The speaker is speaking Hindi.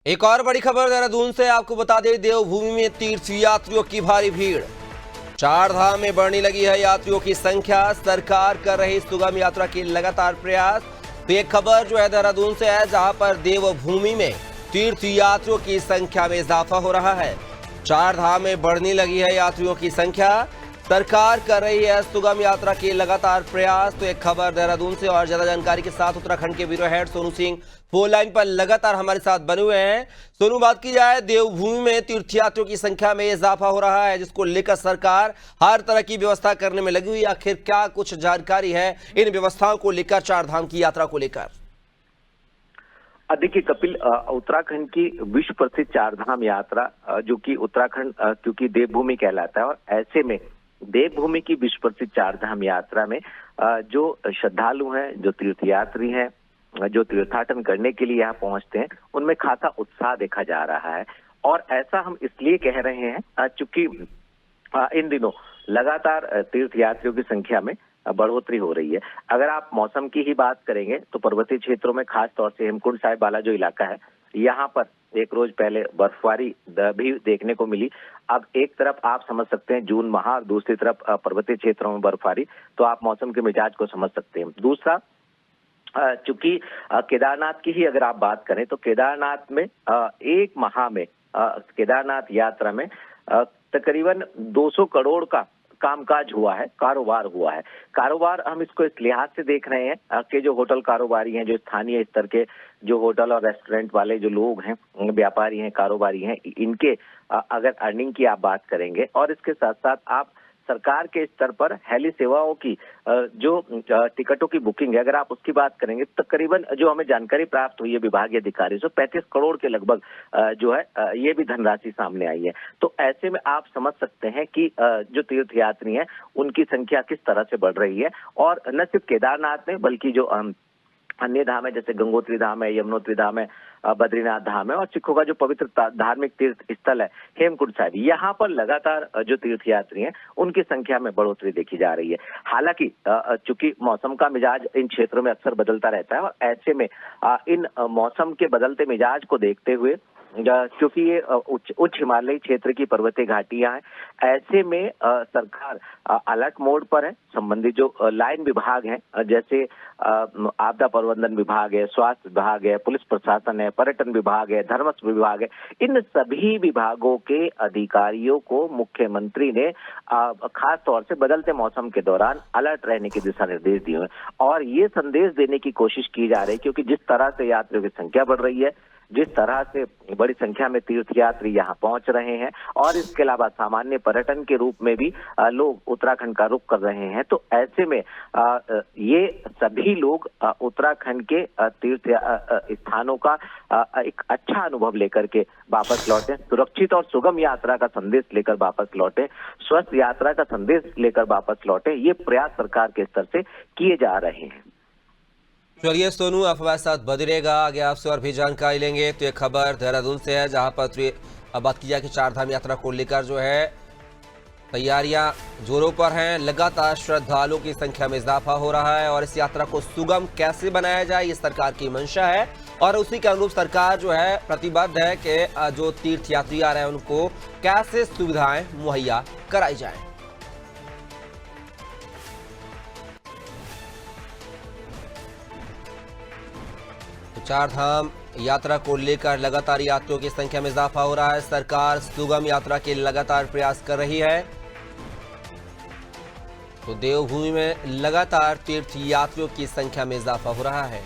एक और बड़ी खबर देहरादून से आपको बता दें, देवभूमि में तीर्थ यात्रियों की भारी भीड़। चार धाम में बढ़ने लगी है यात्रियों की संख्या। सरकार कर रही सुगम यात्रा के लगातार प्रयास। तो ये खबर जो है देहरादून से है, जहां पर देवभूमि में तीर्थ यात्रियों की संख्या में इजाफा हो रहा है। चार धाम में बढ़ने लगी है यात्रियों की संख्या। सरकार कर रही है सुगम यात्रा के लगातार प्रयास। तो एक खबर देहरादून से, और ज्यादा जानकारी के साथ उत्तराखंड के bureau head Sonu Singh phone line पर लगातार हमारे साथ बने हुए हैं। सोनू, बात की जाए, देवभूमि में तीर्थयात्रियों की संख्या में इजाफा हो रहा है, जिसको लेकर सरकार हर तरह की व्यवस्था करने में लगी हुई। आखिर क्या कुछ जानकारी है इन व्यवस्थाओं को लेकर, चार धाम की यात्रा को लेकर? देखिए कपिल, उत्तराखंड की विश्व प्रसिद्ध चार धाम यात्रा, जो कि उत्तराखंड क्योंकि देवभूमि कहलाता है, और ऐसे में देवभूमि की विश्व प्रसिद्ध चार धाम यात्रा में जो श्रद्धालु हैं, जो तीर्थयात्री हैं, जो तीर्थाटन करने के लिए यहाँ पहुंचते हैं, उनमें खासा उत्साह देखा जा रहा है। और ऐसा हम इसलिए कह रहे हैं चूंकि इन दिनों लगातार तीर्थयात्रियों की संख्या में बढ़ोतरी हो रही है। अगर आप मौसम की ही बात करेंगे तो पर्वतीय क्षेत्रों में, खास तौर से हेमकुंड साहिब वाला जो इलाका है, यहाँ पर एक रोज पहले बर्फबारी भी देखने को मिली। अब एक तरफ आप समझ सकते हैं जून माह, और दूसरी तरफ पर्वतीय क्षेत्रों में बर्फबारी, तो आप मौसम के मिजाज को समझ सकते हैं। दूसरा, चूंकि केदारनाथ की ही अगर आप बात करें तो केदारनाथ में एक माह में केदारनाथ यात्रा में तकरीबन 200 करोड़ का कामकाज हुआ है, कारोबार हुआ है। कारोबार हम इसको इस लिहाज से देख रहे हैं कि जो होटल कारोबारी हैं, जो स्थानीय स्तर के जो होटल और रेस्टोरेंट वाले जो लोग हैं, व्यापारी हैं, कारोबारी हैं, इनके अगर अर्निंग की आप बात करेंगे, और इसके साथ साथ आप सरकार के स्तर पर हेली सेवाओं की जो टिकटों की बुकिंग है, अगर आप उसकी बात करेंगे, तकरीबन जो हमें जानकारी प्राप्त हुई है विभागीय अधिकारी से, 35 करोड़ के लगभग जो है ये भी धनराशि सामने आई है। तो ऐसे में आप समझ सकते हैं कि जो तीर्थयात्री हैं उनकी संख्या किस तरह से बढ़ रही है। और न सिर्फ केदारनाथ में, बल्कि जो अन्य धाम है, जैसे गंगोत्री धाम है, यमुनोत्री धाम है, बद्रीनाथ धाम है, और सिखों का जो पवित्र धार्मिक तीर्थ स्थल है हेमकुंड साहिब, यहाँ पर लगातार जो तीर्थयात्री हैं उनकी संख्या में बढ़ोतरी देखी जा रही है। हालांकि चूंकि मौसम का मिजाज इन क्षेत्रों में अक्सर बदलता रहता है, और ऐसे में इन मौसम के बदलते मिजाज को देखते हुए, क्योंकि ये उच्च हिमालयी क्षेत्र की पर्वतीय घाटियां हैं, ऐसे में सरकार अलर्ट मोड पर है। संबंधित जो लाइन विभाग हैं, जैसे आपदा प्रबंधन विभाग है, स्वास्थ्य विभाग है, पुलिस प्रशासन है, पर्यटन विभाग है, धर्मस्व विभाग है, इन सभी विभागों के अधिकारियों को मुख्यमंत्री ने खास तौर से बदलते मौसम के दौरान अलर्ट रहने के दिशा निर्देश दिए हैं। और ये संदेश देने की कोशिश की जा रही है, क्योंकि जिस तरह से यात्रियों की संख्या बढ़ रही है, जिस तरह से बड़ी संख्या में तीर्थयात्री यहाँ पहुंच रहे हैं, और इसके अलावा सामान्य पर्यटन के रूप में भी लोग उत्तराखंड का रुख कर रहे हैं, तो ऐसे में ये सभी लोग उत्तराखंड के तीर्थ स्थानों का एक अच्छा अनुभव लेकर के वापस लौटे, सुरक्षित और सुगम यात्रा का संदेश लेकर वापस लौटे, स्वस्थ यात्रा का संदेश लेकर वापस लौटे। ये प्रयास सरकार के स्तर से किए जा रहे हैं। चलिए सोनू, आप हमारे साथ बने रहेगा, आगे आपसे और भी जानकारी लेंगे। तो ये खबर देहरादून से है, जहां पर अब बात की जाए कि चार धाम यात्रा को लेकर जो है तैयारियां जोरों पर हैं। लगातार श्रद्धालुओं की संख्या में इजाफा हो रहा है, और इस यात्रा को सुगम कैसे बनाया जाए, ये सरकार की मंशा है, और उसी के अनुरूप सरकार जो है प्रतिबद्ध है कि जो तीर्थयात्री आ रहे हैं उनको कैसे सुविधाएं मुहैया कराई जाए। चार धाम यात्रा को लेकर लगातार यात्रियों की संख्या में इजाफा हो रहा है। सरकार सुगम यात्रा के लगातार प्रयास कर रही है। तो देवभूमि में लगातार तीर्थ यात्रियों की संख्या में इजाफा हो रहा है।